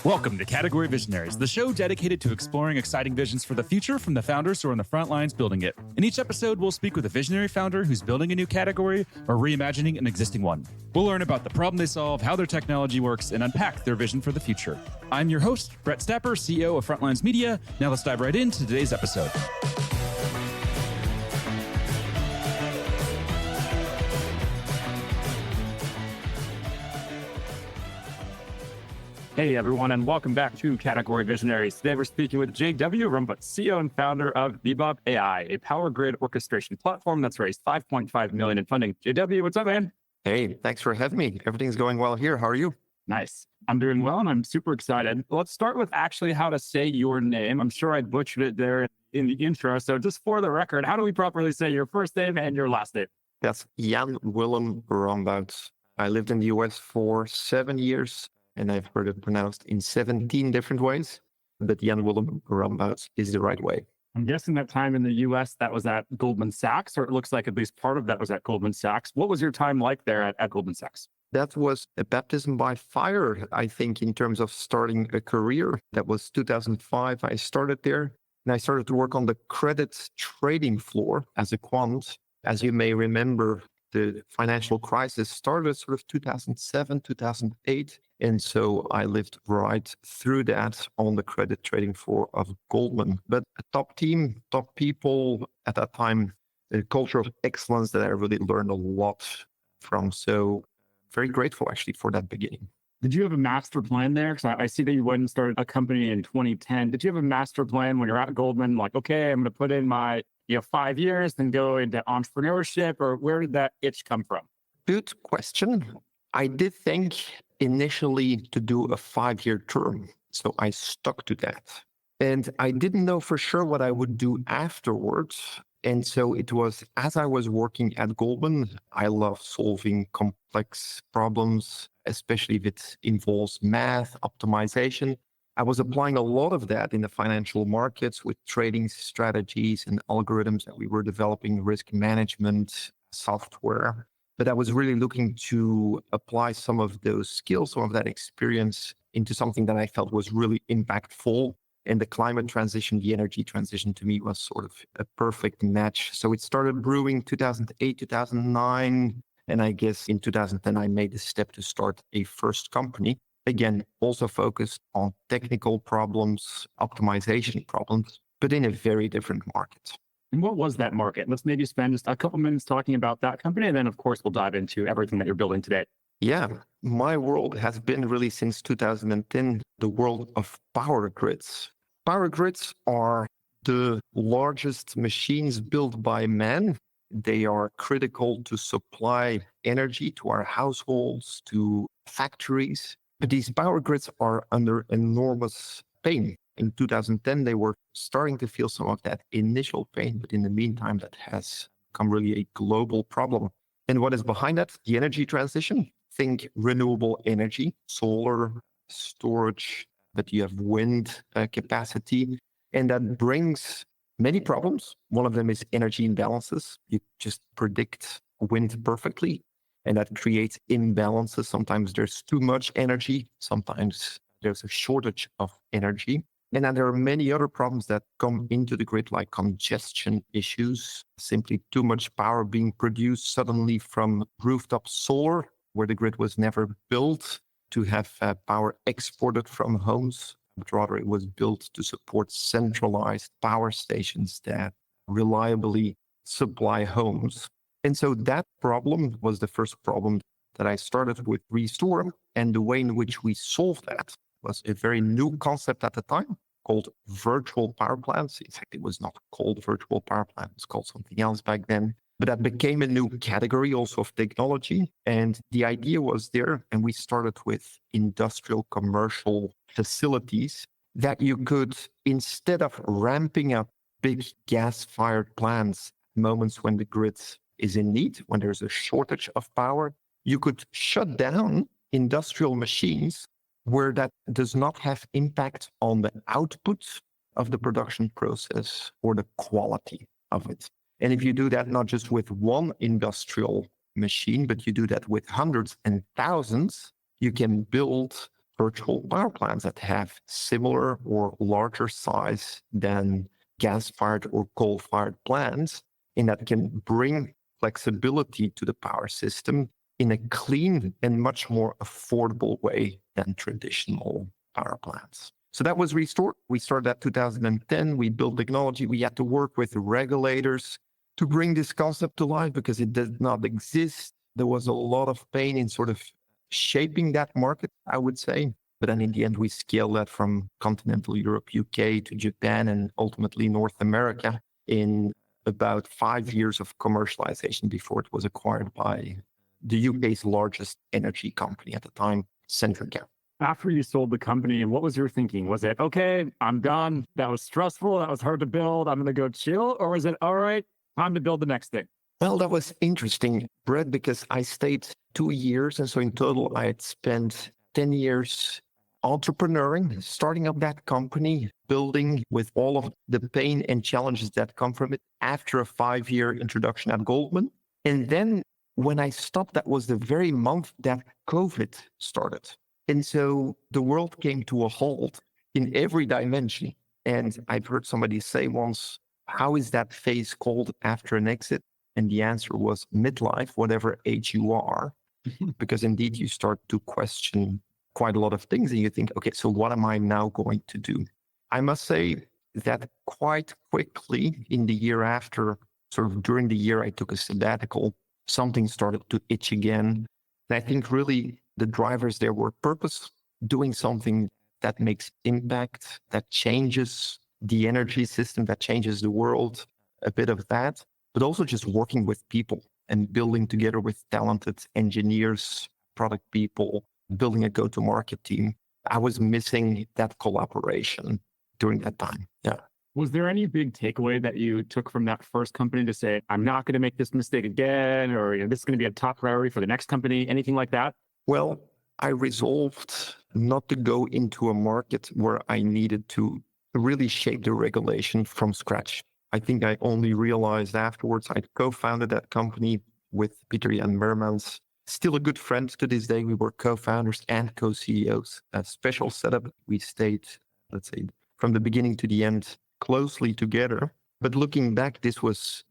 Welcome to Category Visionaries, the show dedicated to exploring exciting visions for the future from the founders who are on the front lines building it. In each episode, we'll speak with a visionary founder who's building a new category or reimagining an existing one. We'll learn about the problem they solve, how their technology works, and unpack their vision for the future. I'm your host, Brett Stapper, CEO of Frontlines Media. Now let's dive right into today's episode. Hey everyone, and welcome back to Category Visionaries. Today we're speaking with Jan Willem Rombouts, CEO and founder of Beebop AI, a power grid orchestration platform that's raised $5.5 million in funding. JW, what's up, man? Hey, thanks for having me. Everything's going well here. How are you? Nice. I'm doing well, and I'm super excited. Let's start with actually how to say your name. I'm sure I butchered it there in the intro. So just for the record, how do we properly say your first name and your last name? That's Jan Willem Rombouts. I lived in the US for 7 years. And I've heard it pronounced in 17 different ways, but Jan Willem Rombouts is the right way. I'm guessing that time in the US, that was at Goldman Sachs, or it looks like at least part of that was at Goldman Sachs. What was your time like there at Goldman Sachs? That was a baptism by fire, I think, in terms of starting a career. That was 2005. I started there, and I started to work on the credit trading floor as a quant. As you may remember, the financial crisis started sort of 2007, 2008. And so I lived right through that on the credit trading floor of Goldman. But a top team, top people at that time, a culture of excellence that I really learned a lot from. So very grateful actually for that beginning. Did you have a master plan there? Because I see that you went and started a company in 2010. Did you have a master plan when you're at Goldman? Like, okay, I'm going to put in my 5 years, then go into entrepreneurship, or where did that itch come from? Good question. I did think initially to do a 5-year term. So I stuck to that. And I didn't know for sure what I would do afterwards. And so it was, as I was working at Goldman, I love solving complex problems, especially if it involves math, optimization. I was applying a lot of that in the financial markets with trading strategies and algorithms that we were developing, risk management software. But I was really looking to apply some of those skills, some of that experience into something that I felt was really impactful. And the climate transition, the energy transition to me was sort of a perfect match. So it started brewing 2008, 2009. And I guess in 2010, I made the step to start a first company. Again, also focused on technical problems, optimization problems, but in a very different market. And what was that market? Let's maybe spend just a couple minutes talking about that company. And then, of course, we'll dive into everything that you're building today. Yeah, my world has been really since 2010, the world of power grids. Power grids are the largest machines built by man. They are critical to supply energy to our households, to factories. But these power grids are under enormous pain. In 2010, they were starting to feel some of that initial pain, but in the meantime, that has become really a global problem. And what is behind that? The energy transition. Think renewable energy, solar, storage, but you have wind capacity. And that brings many problems. One of them is energy imbalances. You just predict wind perfectly, and that creates imbalances. Sometimes there's too much energy. Sometimes there's a shortage of energy. And then there are many other problems that come into the grid, like congestion issues, simply too much power being produced suddenly from rooftop solar, where the grid was never built to have power exported from homes, but rather it was built to support centralized power stations that reliably supply homes. And so that problem was the first problem that I started with Restore. And the way in which we solved that was a very new concept at the time called virtual power plants. In fact, it was not called virtual power plant. It was called something else back then. But that became a new category also of technology. And the idea was there, and we started with industrial commercial facilities that you could, instead of ramping up big gas-fired plants at moments when the grid is in need, when there's a shortage of power, you could shut down industrial machines where that does not have impact on the output of the production process or the quality of it. And if you do that not just with one industrial machine, but you do that with hundreds and thousands, you can build virtual power plants that have similar or larger size than gas-fired or coal-fired plants, and that can bring flexibility to the power system in a clean and much more affordable way than traditional power plants. So that was restored. We started that 2010. We built technology. We had to work with regulators to bring this concept to life because it did not exist. There was a lot of pain in sort of shaping that market, I would say. But then in the end, we scaled that from continental Europe, UK to Japan, and ultimately North America in about 5 years of commercialization before it was acquired by the UK's largest energy company at the time, Centrica. After you sold the company, what was your thinking? Was it, okay, I'm done. That was stressful. That was hard to build. I'm going to go chill. Or was it, all right, time to build the next thing? Well, that was interesting, Brett, because I stayed 2 years. And so in total, I had spent 10 years entrepreneuring, starting up that company, building with all of the pain and challenges that come from it after a 5-year introduction at Goldman. And then when I stopped, that was the very month that COVID started. And so the world came to a halt in every dimension. And I've heard somebody say once, how is that phase called after an exit? And the answer was midlife, whatever age you are, because indeed you start to question quite a lot of things and you think, okay, so what am I now going to do? I must say that quite quickly in the year after, sort of during the year I took a sabbatical, something started to itch again. And I think really the drivers there were purpose, doing something that makes impact, that changes the energy system, that changes the world, a bit of that, but also just working with people and building together with talented engineers, product people, building a go-to-market team. I was missing that collaboration during that time. Yeah. Was there any big takeaway that you took from that first company to say, I'm not going to make this mistake again, or this is going to be a top priority for the next company, anything like that? Well, I resolved not to go into a market where I needed to really shape the regulation from scratch. I think I only realized afterwards. I co-founded that company with Jan Willem, still a good friend to this day. We were co-founders and co-CEOs. A special setup. We stayed, let's say, from the beginning to the end, closely together. But looking back, this was,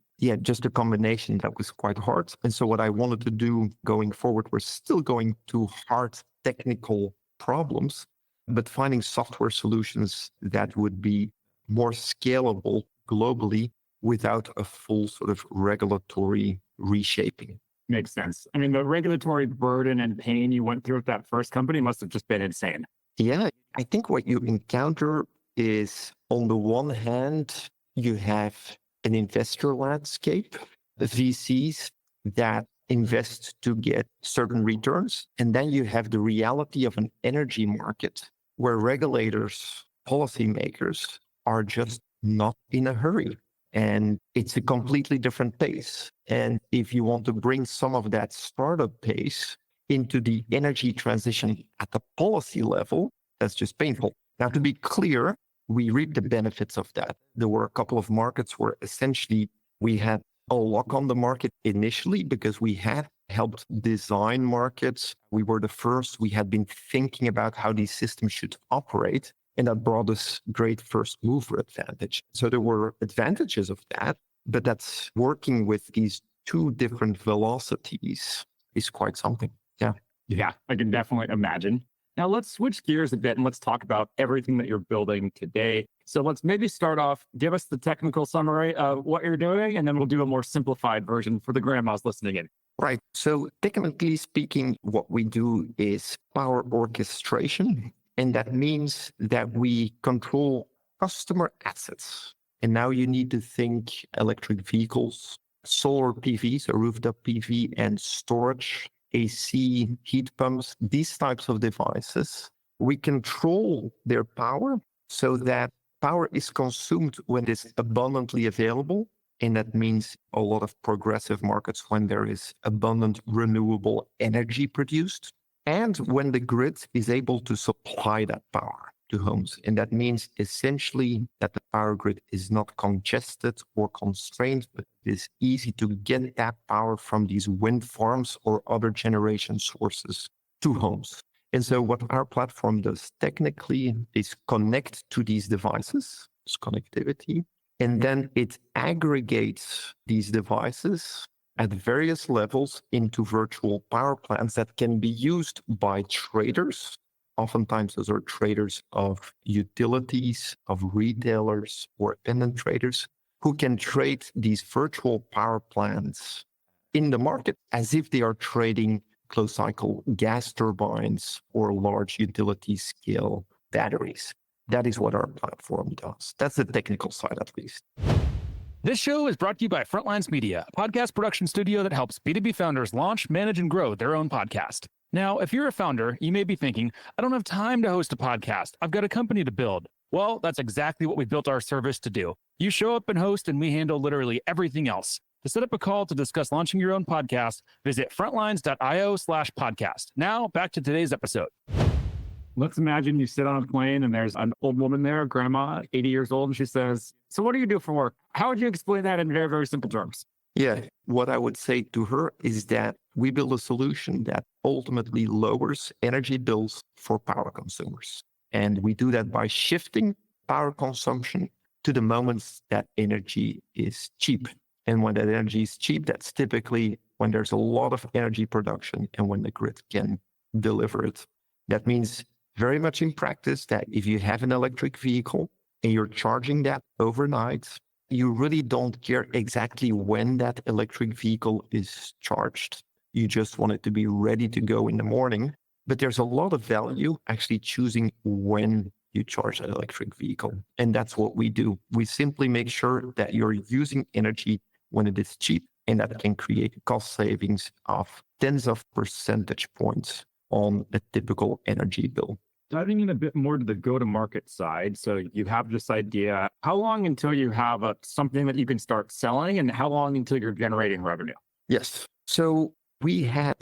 just a combination that was quite hard. And so what I wanted to do going forward was still going to hard technical problems, but finding software solutions that would be more scalable globally without a full sort of regulatory reshaping. Makes sense. I mean, the regulatory burden and pain you went through with that first company must have just been insane. Yeah, I think what you encounter is, on the one hand, you have an investor landscape, the VCs that invest to get certain returns. And then you have the reality of an energy market where regulators, policymakers are just not in a hurry. And it's a completely different pace. And if you want to bring some of that startup pace into the energy transition at the policy level, that's just painful. Now, to be clear, we reap the benefits of that. There were a couple of markets where essentially we had a lock on the market initially because we had helped design markets. We were the first. We had been thinking about how these systems should operate. And that brought us great first mover advantage. So there were advantages of that, but that's working with these two different velocities is quite something. Yeah. Yeah, I can definitely imagine. Now let's switch gears a bit and let's talk about everything that you're building today. So let's maybe start off, give us the technical summary of what you're doing, and then we'll do a more simplified version for the grandmas listening in. Right. So technically speaking, what we do is power orchestration. And that means that we control customer assets. And now you need to think electric vehicles, solar PV, so rooftop PV, and storage, AC, heat pumps, these types of devices. We control their power so that power is consumed when it is abundantly available. And that means a lot of progressive markets when there is abundant renewable energy produced. And when the grid is able to supply that power to homes. And that means essentially that the power grid is not congested or constrained, but it is easy to get that power from these wind farms or other generation sources to homes. And so what our platform does technically is connect to these devices, it's connectivity, and then it aggregates these devices at various levels into virtual power plants that can be used by traders. Oftentimes, those are traders of utilities, of retailers, or independent traders who can trade these virtual power plants in the market as if they are trading closed cycle gas turbines or large utility scale batteries. That is what our platform does. That's the technical side, at least. This show is brought to you by Frontlines Media, a podcast production studio that helps B2B founders launch, manage, and grow their own podcast. Now, if you're a founder, you may be thinking, I don't have time to host a podcast. I've got a company to build. Well, that's exactly what we built our service to do. You show up and host, and we handle literally everything else. To set up a call to discuss launching your own podcast, visit frontlines.io/podcast. Now, back to today's episode. Let's imagine you sit on a plane and there's an old woman there, grandma, 80 years old, and she says, so what do you do for work? How would you explain that in very, very simple terms? Yeah, what I would say to her is that we build a solution that ultimately lowers energy bills for power consumers. And we do that by shifting power consumption to the moments that energy is cheap. And when that energy is cheap, that's typically when there's a lot of energy production and when the grid can deliver it. That means very much in practice that if you have an electric vehicle and you're charging that overnight, you really don't care exactly when that electric vehicle is charged. You just want it to be ready to go in the morning. But there's a lot of value actually choosing when you charge an electric vehicle. And that's what we do. We simply make sure that you're using energy when it is cheap, and that can create cost savings of tens of percentage points on a typical energy bill. Diving in a bit more to the go-to-market side. So you have this idea. How long until you have something that you can start selling, and how long until you're generating revenue? Yes. So we had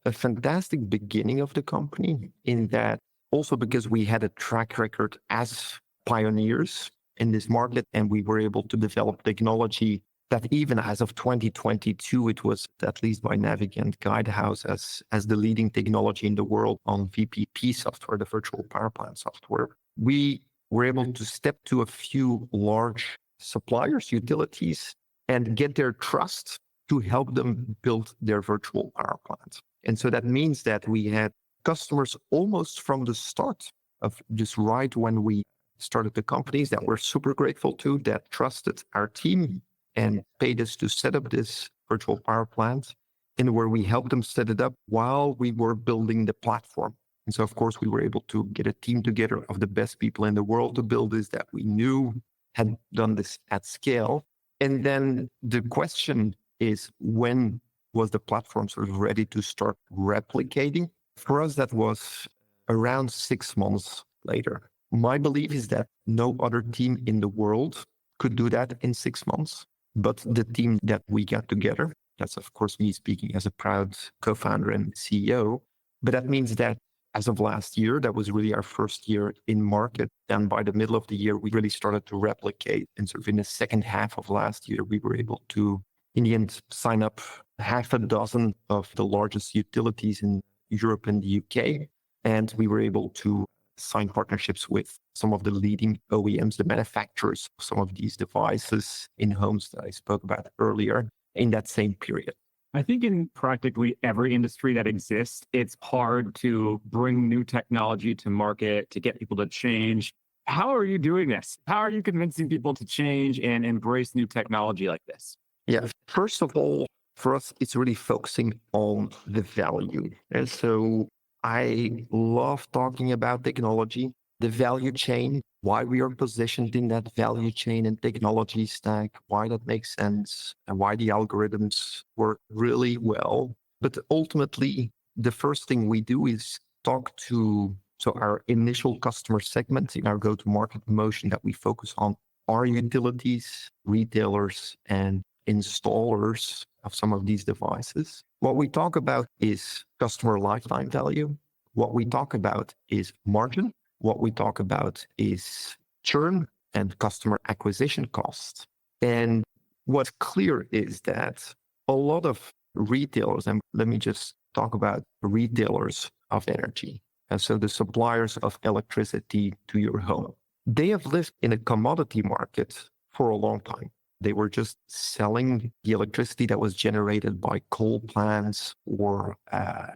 a fantastic beginning of the company in that also because we had a track record as pioneers in this market, and we were able to develop technology that even as of 2022, it was at least by Navigant Guidehouse as the leading technology in the world on VPP software, the virtual power plant software. We were able to step to a few large suppliers, utilities, and get their trust to help them build their virtual power plant. And so that means that we had customers almost from the start of just right when we started the companies that we're super grateful to, that trusted our team and paid us to set up this virtual power plant, and where we helped them set it up while we were building the platform. And so, of course, we were able to get a team together of the best people in the world to build this that we knew had done this at scale. And then the question is, when was the platform sort of ready to start replicating? For us, that was around 6 months later. My belief is that no other team in the world could do that in 6 months. But the team that we got together, that's of course me speaking as a proud co-founder and CEO, but that means that as of last year, that was really our first year in market. And by the middle of the year, we really started to replicate. And sort of in the second half of last year, we were able to, in the end, sign up half a dozen of the largest utilities in Europe and the UK. And we were able to sign partnerships with some of the leading OEMs, the manufacturers of some of these devices in homes that I spoke about earlier in that same period. I think in practically every industry that exists, it's hard to bring new technology to market, to get people to change. How are you doing this? How are you convincing people to change and embrace new technology like this? Yeah, first of all, for us, it's really focusing on the value. And so I love talking about technology, the value chain, why we are positioned in that value chain and technology stack, why that makes sense, and why the algorithms work really well. But ultimately, the first thing we do is talk to our initial customer segments in our go-to-market motion that we focus on are utilities, retailers, and installers of some of these devices. What we talk about is customer lifetime value. What we talk about is margin. What we talk about is churn and customer acquisition costs. And what's clear is that a lot of retailers, and let me just talk about retailers of energy. and so the suppliers of electricity to your home. They have lived in a commodity market for a long time. They were just selling the electricity that was generated by coal plants or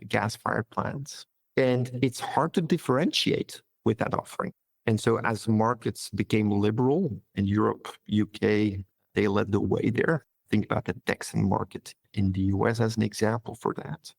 gas-fired plants. And it's hard to differentiate with that offering. And so as markets became liberal in Europe, UK, they led the way there. Think about the Texan market in the US as an example for that.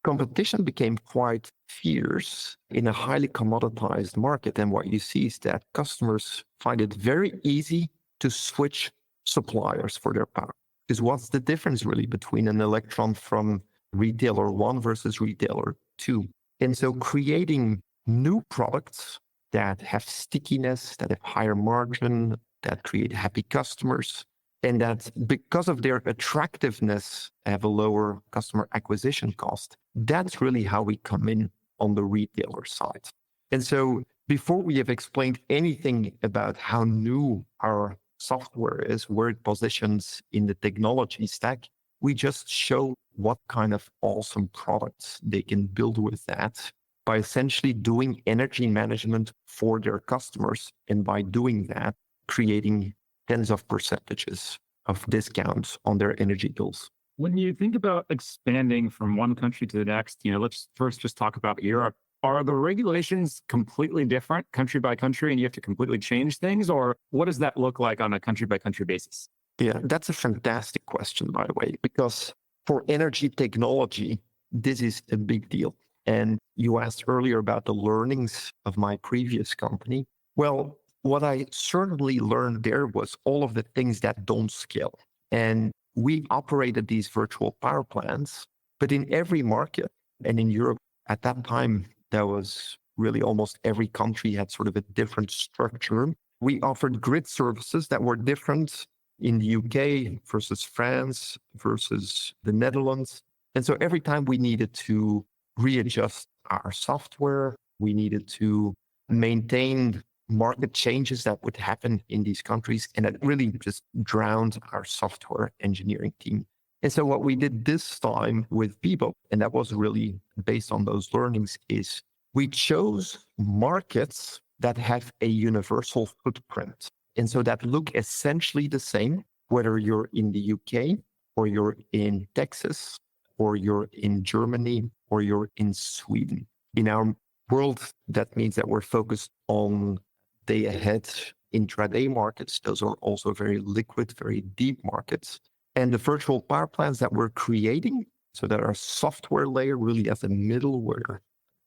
Competition became quite fierce in a highly commoditized market. And what you see is that customers find it very easy to switch suppliers for their power. Because what's the difference really between an electron from retailer 1 versus retailer 2? And so creating new products that have stickiness, that have higher margin, that create happy customers, and that because of their attractiveness have a lower customer acquisition cost. That's really how we come in on the retailer side. And so before we have explained anything about how new our software is, where it positions in the technology stack, we just show what kind of awesome products they can build with that by essentially doing energy management for their customers. And by doing that, creating tens of percentages of discounts on their energy bills. When you think about expanding from one country to the next, let's first just talk about Europe. Are the regulations completely different country by country and you have to completely change things? Or what does that look like on a country by country basis? Yeah, that's a fantastic question, by the way, because for energy technology, this is a big deal. And you asked earlier about the learnings of my previous company. Well, what I certainly learned there was all of the things that don't scale. And we operated these virtual power plants, but in every market, and in Europe at that time, there was really almost every country had sort of a different structure. We offered grid services that were different in the UK versus France versus the Netherlands. And so every time we needed to readjust our software, we needed to maintain market changes that would happen in these countries. And it really just drowned our software engineering team. And so what we did this time with Beebop, and that was really based on those learnings, is we chose markets that have a universal footprint. And so that look essentially the same, whether you're in the UK or you're in Texas or you're in Germany or you're in Sweden. In our world, that means that we're focused on day ahead intraday markets. Those are also very liquid, very deep markets. And the virtual power plants that we're creating, so that our software layer really as a middleware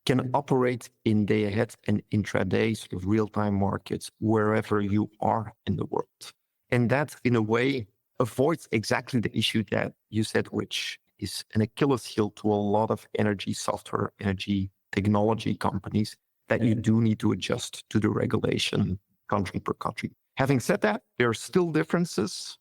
can operate in day ahead and intraday sort of real-time markets wherever you are in the world. And that in a way avoids exactly the issue that you said, which is an Achilles heel to a lot of energy software, energy technology companies, that you do need to adjust to the regulation country per country. Having said that, there are still differences.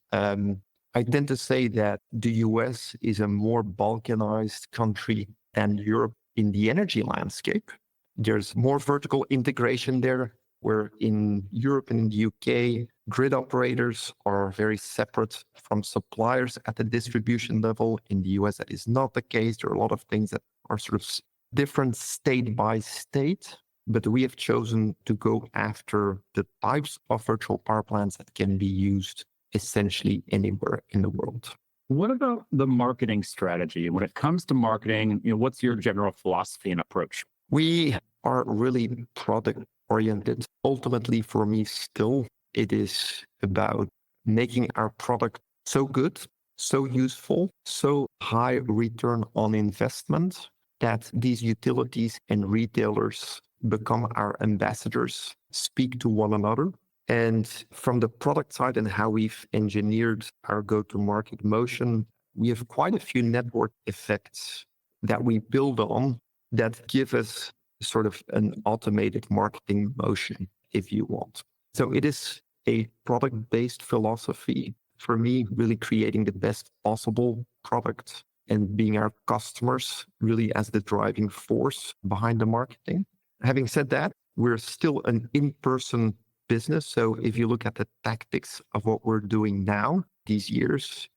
I tend to say that the US is a more balkanized country than Europe in the energy landscape. There's more vertical integration there, where in Europe and in the UK, grid operators are very separate from suppliers at the distribution level. In the US, that is not the case. There are a lot of things that are sort of different state by state, but we have chosen to go after the types of virtual power plants that can be used essentially anywhere in the world. What about the marketing strategy? When it comes to marketing, what's your general philosophy and approach? We are really product oriented. Ultimately, for me, still, it is about making our product so good, so useful, so high return on investment that these utilities and retailers become our ambassadors, speak to one another. And from the product side and how we've engineered our go-to-market motion, we have quite a few network effects that we build on that give us sort of an automated marketing motion, if you want. So it is a product-based philosophy for me, really creating the best possible product and being our customers really as the driving force behind the marketing. Having said that, we're still an in-person business. So if you look at the tactics of what we're doing now, these years,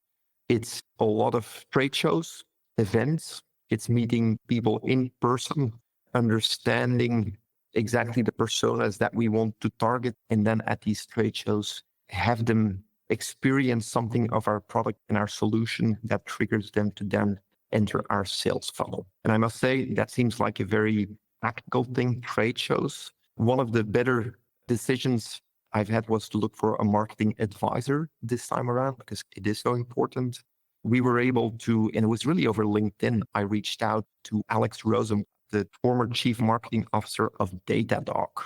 it's a lot of trade shows, events, it's meeting people in person, understanding exactly the personas that we want to target, and then at these trade shows, have them experience something of our product and our solution that triggers them to then enter our sales funnel. And I must say, that seems like a very practical thing, trade shows. One of the better decisions I've had was to look for a marketing advisor this time around because it is so important. We were able to, and it was really over LinkedIn, I reached out to Alex Rosen, the former chief marketing officer of Datadog.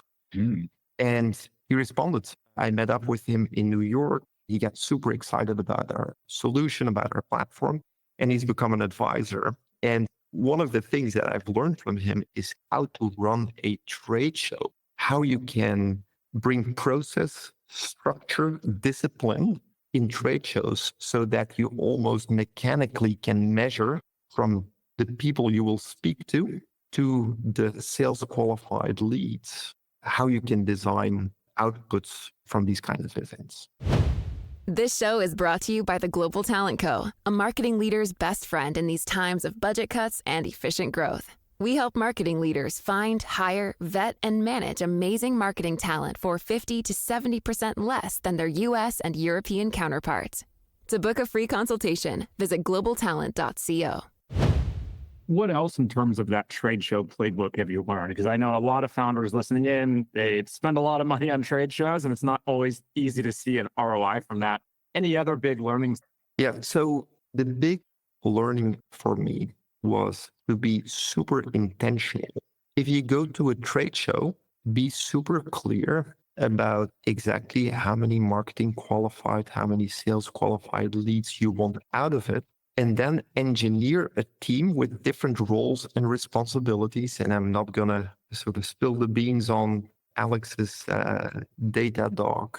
And he responded. I met up with him in New York. He got super excited about our solution, about our platform, and he's become an advisor. And one of the things that I've learned from him is how to run a trade show, how you can bring process, structure, discipline in trade shows so that you almost mechanically can measure from the people you will speak to the sales qualified leads, how you can design outputs from these kinds of events. This show is brought to you by the Global Talent Co., a marketing leader's best friend in these times of budget cuts and efficient growth. We help marketing leaders find, hire, vet, and manage amazing marketing talent for 50 to 70% less than their US and European counterparts. To book a free consultation, visit globaltalent.co. What else in terms of that trade show playbook have you learned? Because I know a lot of founders listening in, they spend a lot of money on trade shows and it's not always easy to see an ROI from that. Any other big learnings? Yeah, so the big learning for me was to be super intentional. If you go to a trade show, be super clear about exactly how many marketing qualified, how many sales qualified leads you want out of it, and then engineer a team with different roles and responsibilities. And I'm not going to sort of spill the beans on Alex's Datadog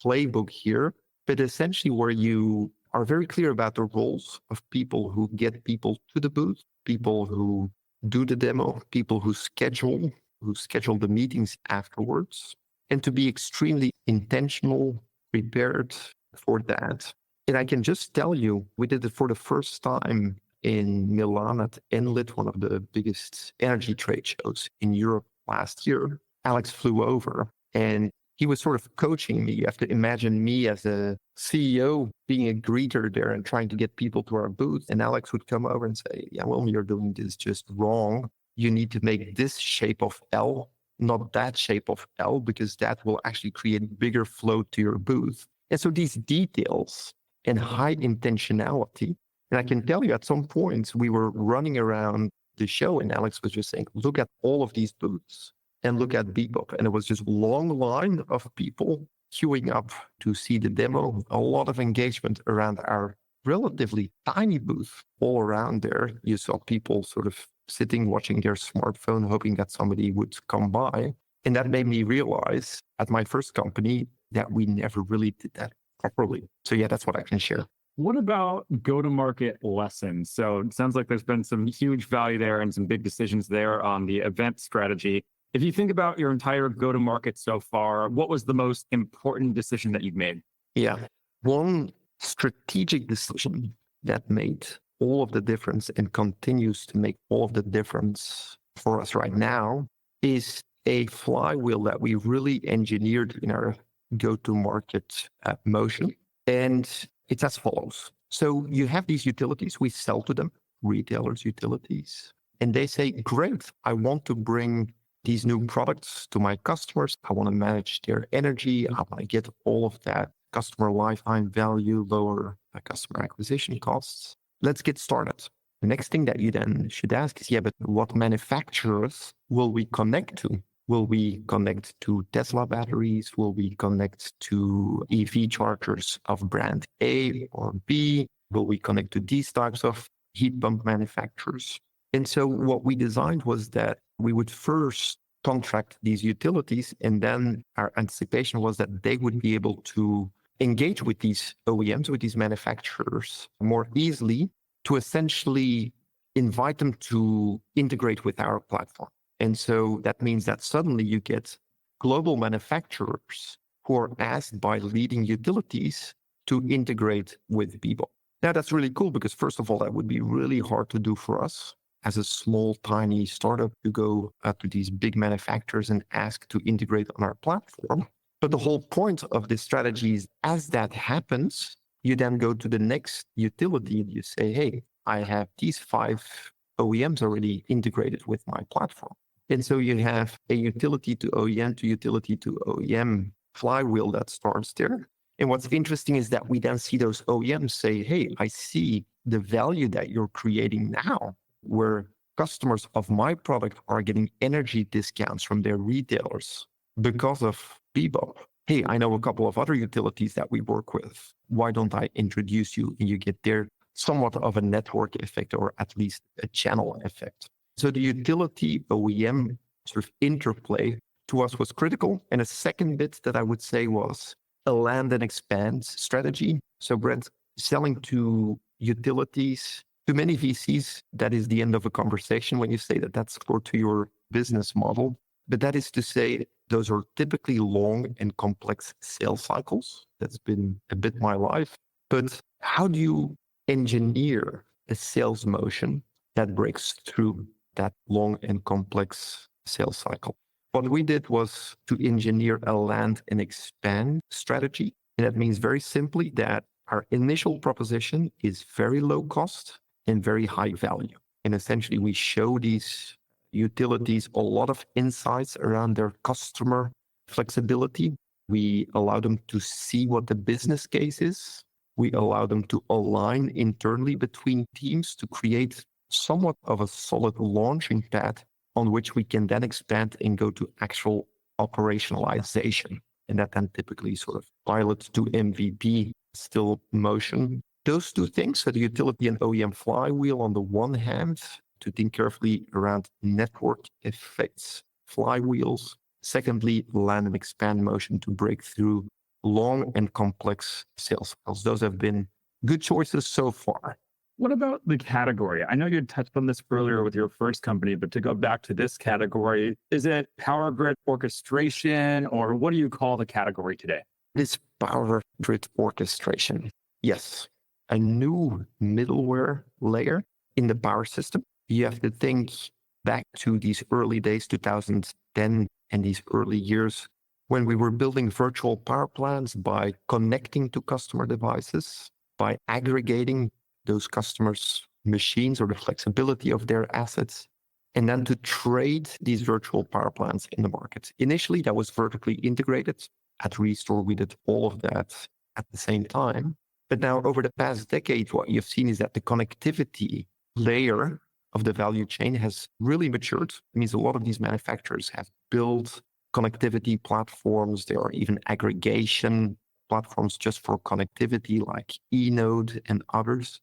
playbook here, but essentially where you are very clear about the roles of people who get people to the booth, people who do the demo, people who schedule the meetings afterwards, and to be extremely intentional, prepared for that. And I can just tell you, we did it for the first time in Milan at Enlit, one of the biggest energy trade shows in Europe last year. Alex flew over and he was sort of coaching me. You have to imagine me as a CEO being a greeter there and trying to get people to our booth. And Alex would come over and say, yeah, well, you're doing this just wrong. You need to make this shape of L, not that shape of L, because that will actually create bigger flow to your booth. And so these details and high intentionality. And I can tell you at some points we were running around the show and Alex was just saying, look at all of these booths and look at Beebop. And it was just a long line of people queuing up to see the demo, a lot of engagement around our relatively tiny booth. All around there, you saw people sort of sitting, watching their smartphone, hoping that somebody would come by. And that made me realize at my first company that we never really did that properly. So yeah, that's what I can share. What about go-to-market lessons? So it sounds like there's been some huge value there and some big decisions there on the event strategy. If you think about your entire go-to-market so far, what was the most important decision that you've made? Yeah, one strategic decision that made all of the difference and continues to make all of the difference for us right now is a flywheel that we really engineered in our go-to-market motion. And it's as follows. So you have these utilities, we sell to them, retailers, utilities, and they say, great, I want to bring these new products to my customers. I want to manage their energy. I want to get all of that customer lifetime value, lower customer acquisition costs. Let's get started. The next thing that you then should ask is, yeah, but what manufacturers will we connect to? Will we connect to Tesla batteries? Will we connect to EV chargers of brand A or B? Will we connect to these types of heat pump manufacturers? And so what we designed was that we would first contract these utilities, and then our anticipation was that they would be able to engage with these OEMs, with these manufacturers more easily to essentially invite them to integrate with our platform. And so that means that suddenly you get global manufacturers who are asked by leading utilities to integrate with Beebop. Now, that's really cool because, first of all, that would be really hard to do for us. as a small, tiny startup to go to these big manufacturers and ask to integrate on our platform. But the whole point of this strategy is as that happens, you then go to the next utility and you say, hey, I have these 5 OEMs already integrated with my platform. And so you have a utility to OEM flywheel that starts there. And what's interesting is that we then see those OEMs say, hey, I see the value that you're creating now, where customers of my product are getting energy discounts from their retailers because of Beebop. Hey, I know a couple of other utilities that we work with. Why don't I introduce you? And you get there somewhat of a network effect, or at least a channel effect. So the utility OEM sort of interplay to us was critical. And a second bit that I would say was a land and expand strategy. So Brent, selling to utilities, to many VCs, that is the end of a conversation when you say that that's core to your business model. But that is to say, those are typically long and complex sales cycles. That's been a bit my life. But how do you engineer a sales motion that breaks through that long and complex sales cycle? What we did was to engineer a land and expand strategy. And that means very simply that our initial proposition is very low cost and very high value. And essentially, we show these utilities a lot of insights around their customer flexibility. We allow them to see what the business case is. We allow them to align internally between teams to create somewhat of a solid launching pad on which we can then expand and go to actual operationalization. And that then typically sort of pilot to MVP still motion. Those two things, so the utility and OEM flywheel on the one hand, to think carefully around network effects, flywheels. Secondly, land and expand motion to break through long and complex sales cycles. Those have been good choices so far. What about the category? I know you touched on this earlier with your first company, but to go back to this category, is it power grid orchestration, or what do you call the category today? This power grid orchestration. Yes, a new middleware layer in the power system. You have to think back to these early days, 2010, and these early years when we were building virtual power plants by connecting to customer devices, by aggregating those customers' machines or the flexibility of their assets, and then to trade these virtual power plants in the market. Initially, that was vertically integrated. At Restore, we did all of that at the same time. But now over the past decade, what you've seen is that the connectivity layer of the value chain has really matured. It means a lot of these manufacturers have built connectivity platforms. There are even aggregation platforms just for connectivity like eNode and others.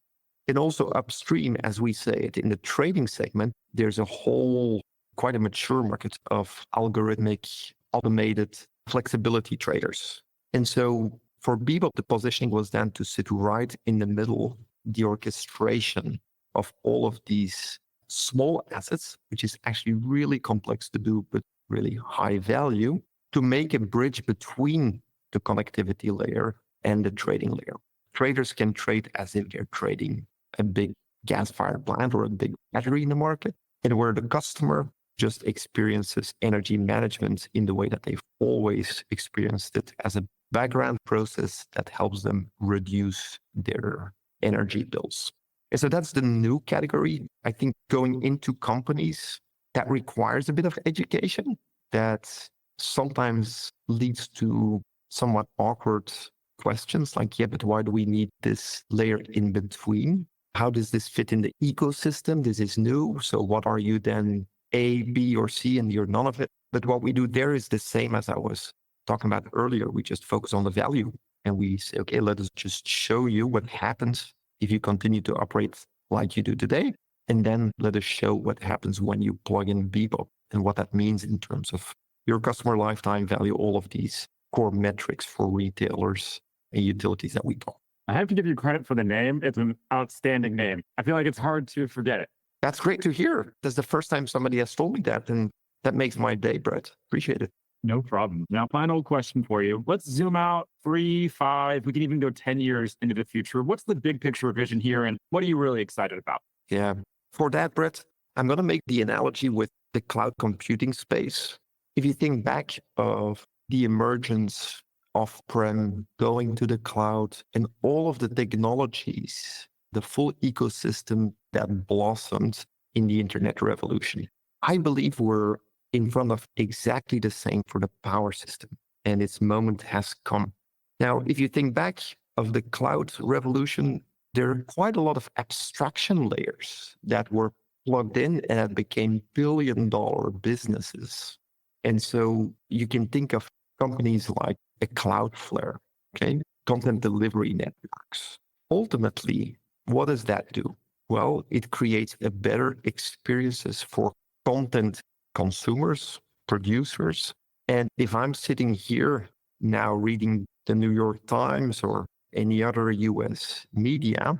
And also upstream, as we say it in the trading segment, there's a whole, quite a mature market of algorithmic, automated flexibility traders. And so for Beebop, the positioning was then to sit right in the middle, the orchestration of all of these small assets, which is actually really complex to do, but really high value, to make a bridge between the connectivity layer and the trading layer. Traders can trade as if they're trading a big gas-fired plant or a big battery in the market, and where the customer just experiences energy management in the way that they've always experienced it, as a background process that helps them reduce their energy bills. And so that's the new category. I think going into companies, that requires a bit of education that sometimes leads to somewhat awkward questions like, yeah, but why do we need this layer in between? How does this fit in the ecosystem? This is new. So what are you then, A, B, or C, and you're none of it? But what we do there is the same as I was talking about earlier. We just focus on the value and we say, okay, let us just show you what happens if you continue to operate like you do today. And then let us show what happens when you plug in Beebop and what that means in terms of your customer lifetime value, all of these core metrics for retailers and utilities that we talk. I have to give you credit for the name. It's an outstanding name. I feel like it's hard to forget it. That's great to hear. That's the first time somebody has told me that, and that makes my day, Brett. Appreciate it. No problem. Now, final question for you. Let's zoom out 3, 5, we can even go 10 years into the future. What's the big picture vision here, and what are you really excited about? Yeah. For that, Brett, I'm going to make the analogy with the cloud computing space. If you think back of the emergence off-prem, going to the cloud, and all of the technologies, the full ecosystem that blossomed in the internet revolution, I believe we're in front of exactly the same for the power system, and its moment has come. Now, if you think back of the cloud revolution, there are quite a lot of abstraction layers that were plugged in and that became billion-dollar businesses. And so you can think of companies like a Cloudflare, okay, content delivery networks. Ultimately, what does that do? Well, it creates a better experiences for content consumers, producers. And if I'm sitting here now reading the New York Times or any other US media,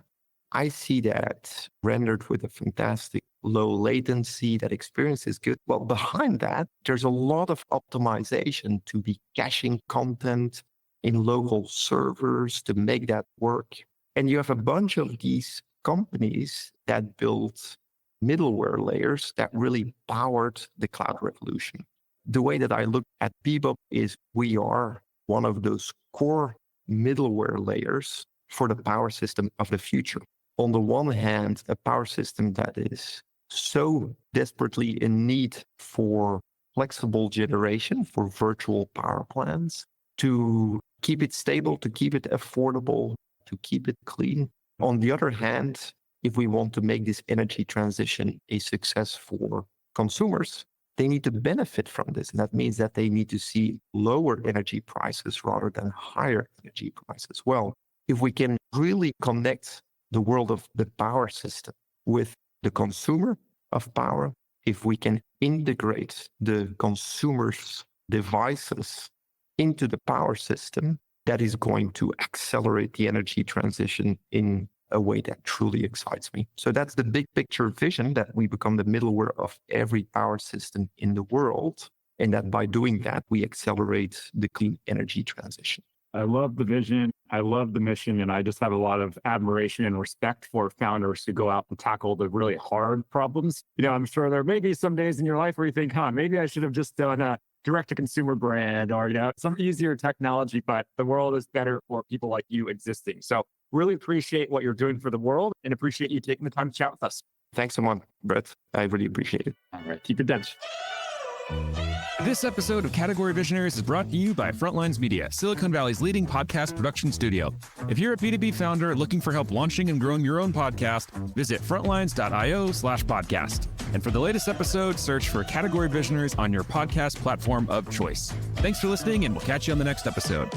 I see that rendered with a fantastic low latency, that experience is good. Well, behind that, there's a lot of optimization to be caching content in local servers to make that work. And you have a bunch of these companies that built middleware layers that really powered the cloud revolution. The way that I look at Beebop is we are one of those core middleware layers for the power system of the future. On the one hand, a power system that is so desperately in need for flexible generation, for virtual power plants, to keep it stable, to keep it affordable, to keep it clean. On the other hand, if we want to make this energy transition a success for consumers, they need to benefit from this. And that means that they need to see lower energy prices rather than higher energy prices. Well, if we can really connect the world of the power system with the consumer of power, if we can integrate the consumer's devices into the power system, that is going to accelerate the energy transition in a way that truly excites me. So that's the big picture vision, that we become the middleware of every power system in the world. And that by doing that, we accelerate the clean energy transition. I love the vision. I love the mission. And I just have a lot of admiration and respect for founders who go out and tackle the really hard problems. I'm sure there may be some days in your life where you think, maybe I should have just done a direct-to-consumer brand or, some easier technology, but the world is better for people like you existing. So really appreciate what you're doing for the world and appreciate you taking the time to chat with us. Thanks so much, Brett. I really appreciate it. All right. Keep it dense. This episode of Category Visionaries is brought to you by Frontlines Media, Silicon Valley's leading podcast production studio. If you're a B2B founder looking for help launching and growing your own podcast, visit frontlines.io/podcast. And for the latest episode, search for Category Visionaries on your podcast platform of choice. Thanks for listening, and we'll catch you on the next episode.